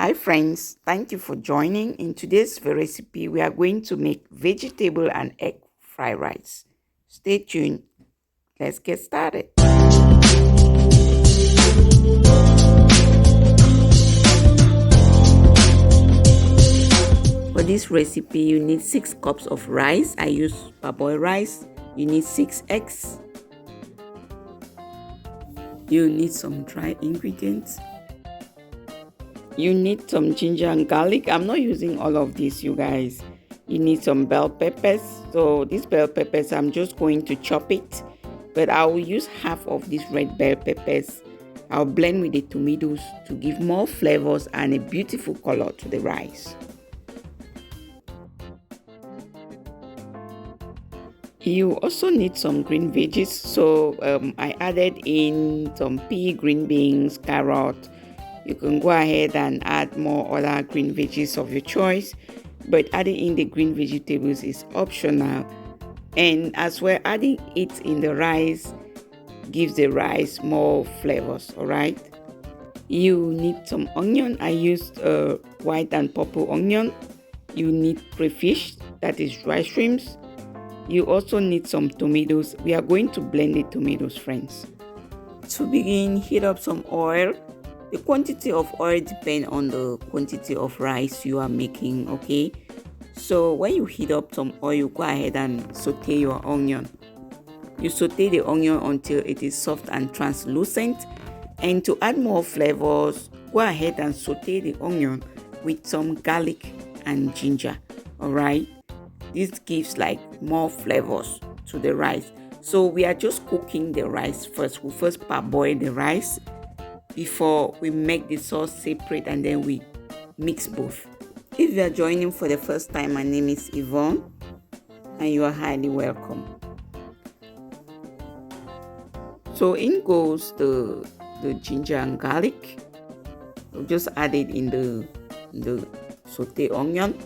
Hi friends, thank you for joining. In today's recipe, we are going to make vegetable and egg fried rice. Stay tuned. Let's get started. For this recipe, you need 6 cups of rice. I use parboiled rice. You need 6 eggs. You need some dry ingredients. You need some ginger and garlic. I'm not using all of this, you guys. You need some bell peppers. So these bell peppers, I'm just going to chop it. But I will use half of these red bell peppers. I'll blend with the tomatoes to give more flavors and a beautiful color to the rice. You also need some green veggies. So I added in some pea, green beans, carrot. You can go ahead and add more other green veggies of your choice, but adding in the green vegetables is optional. And as well, adding it in the rice gives the rice more flavors, all right? You need some onion. I used white and purple onion. You need cryfish, that is dry shrimps. You also need some tomatoes. We are going to blend the tomatoes, friends. To begin, heat up some oil. The quantity of oil depends on the quantity of rice you are making, okay? So when you heat up some oil, you go ahead and saute your onion. You saute the onion until it is soft and translucent. And to add more flavors, go ahead and saute the onion with some garlic and ginger, all right? This gives like more flavors to the rice. So we are just cooking the rice first. We first parboil the rice before we make the sauce separate, and then we mix both. If you are joining for the first time, my name is Yvonne and you are highly welcome. So in goes the ginger and garlic. We'll just add it in the saute onion,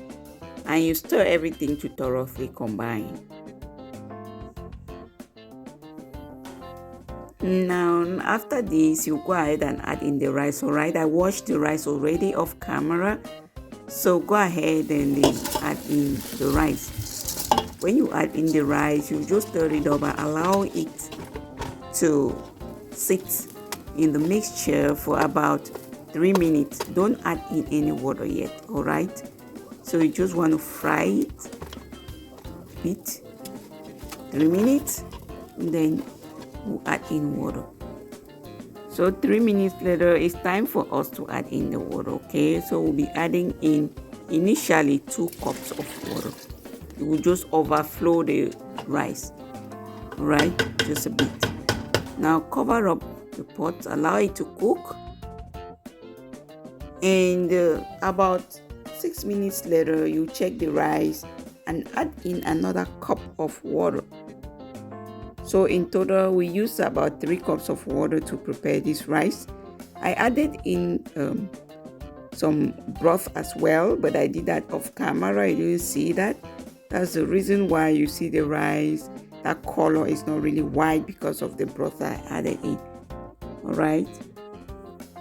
and you stir everything to thoroughly combine. Now, after this, you go ahead and add in the rice, all right? I washed the rice already off camera. So go ahead and add in the rice. When you add in the rice, you just stir it up and allow it to sit in the mixture for about 3 minutes. Don't add in any water yet, all right? So you just want to fry it a bit, 3 minutes, and then we'll add in water. So 3 minutes later, it's time for us to add in the water, okay? So we'll be adding in initially 2 cups of water. It will just overflow the rice, all right? Just a bit. Now cover up the pot, allow it to cook. And about 6 minutes later, you check the rice and add in another cup of water. So in total, we used about 3 cups of water to prepare this rice. I added in some broth as well, but I did that off camera. You didn't see that. That's the reason why you see the rice, that color is not really white, because of the broth I added in. All right.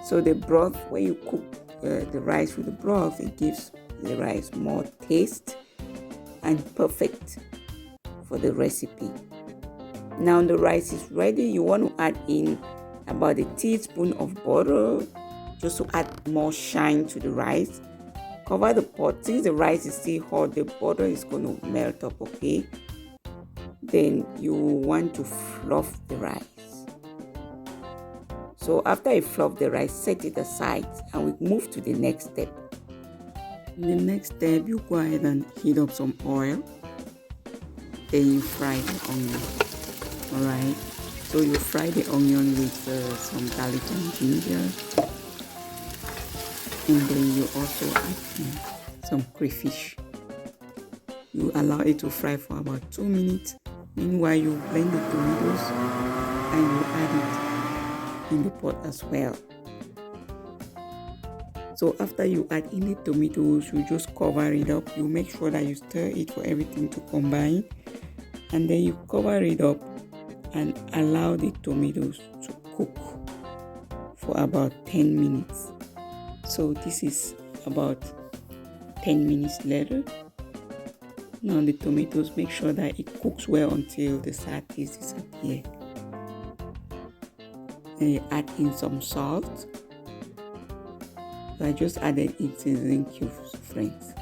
So the broth, when you cook the rice with the broth, it gives the rice more taste and perfect for the recipe. Now the rice is ready. You want to add in about a teaspoon of butter just to add more shine to the rice. Cover the pot. Since the rice is still hot, the butter is going to melt up, okay? Then you want to fluff the rice. So after you fluff the rice, set it aside and we move to the next step. In the next step, you go ahead and heat up some oil. Then you fry the onion. All right, so you fry the onion with some garlic and ginger, and then you also add some crayfish. You allow it to fry for about 2 minutes. Meanwhile, you blend the tomatoes and you add it in the pot as well. So after you add in the tomatoes, you just cover it up. You make sure that you stir it for everything to combine, and then you cover it up and allow the tomatoes to cook for about 10 minutes. So this is about 10 minutes later. Now the tomatoes, make sure that it cooks well until the sour taste disappears. Then you add in some salt. So I just added in seasoning cubes, friends.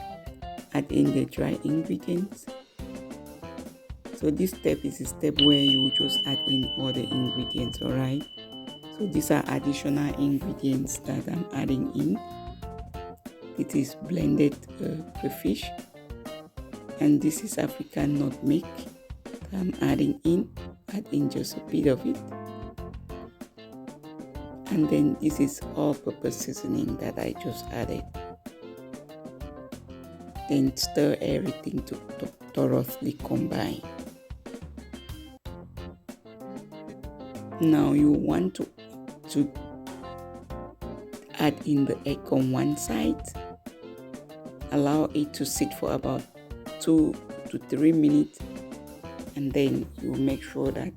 Add in the dry ingredients. So this step is a step where you just add in all the ingredients, alright? So these are additional ingredients that I'm adding in. It is blended cryfish, and this is African nutmeg that I'm adding in. Add in just a bit of it. And then this is all-purpose seasoning that I just added. Then stir everything to thoroughly combine. Now you want to add in the egg on one side. Allow it to sit for about 2 to 3 minutes, and then you make sure that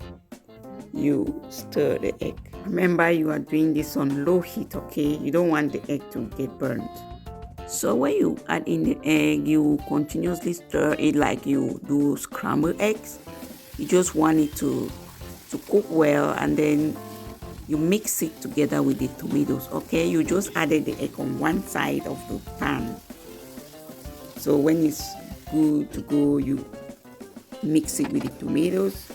you stir the egg. Remember, you are doing this on low heat, okay? You don't want the egg to get burnt. So when you add in the egg, you continuously stir it like you do scrambled eggs. You just want it to cook well, and then you mix it together with the tomatoes, okay? You just added the egg on one side of the pan. So when it's good to go, you mix it with the tomatoes.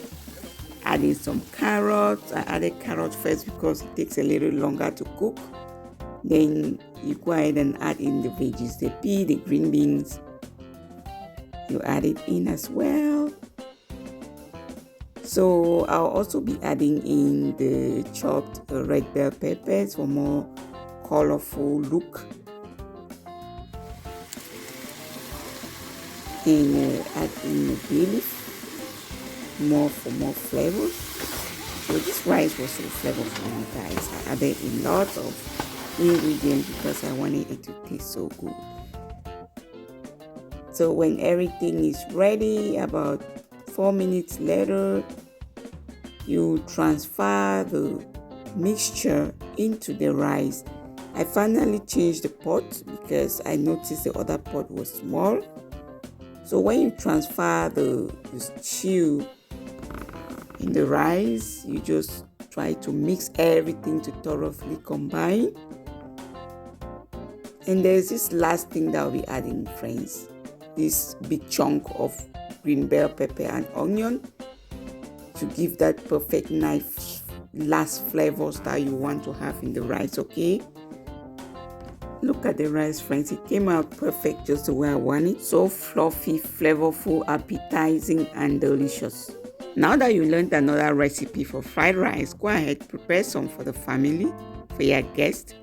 Add in some carrots. I added carrots first because it takes a little longer to cook. Then you go ahead and add in the veggies, the pea, the green beans. You add it in as well. So I'll also be adding in the chopped red bell peppers for more colorful look. And add in the bay leaf, more flavors. So this rice was so flavorful, guys. I added a lot of ingredients because I wanted it to taste so good. So when everything is ready, about 4 minutes later, you transfer the mixture into the rice. I finally changed the pot because I noticed the other pot was small. So when you transfer the stew in the rice, you just try to mix everything to thoroughly combine. And there's this last thing that I'll be adding, friends. This big chunk of green bell pepper and onion to give that perfect nice last flavors that you want to have in the rice, okay? Look at the rice, friends. It came out perfect, just the way I want it. So fluffy, flavorful, appetizing, and delicious. Now that you learned another recipe for fried rice, go ahead, prepare some for the family, for your guests,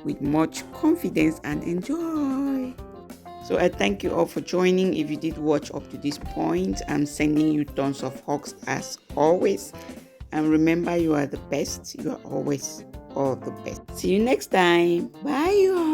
with much confidence and enjoy. So I thank you all for joining. If you did watch up to this point, I'm sending you tons of hugs as always. And remember, you are the best. You are always all the best. See you next time. Bye, you all.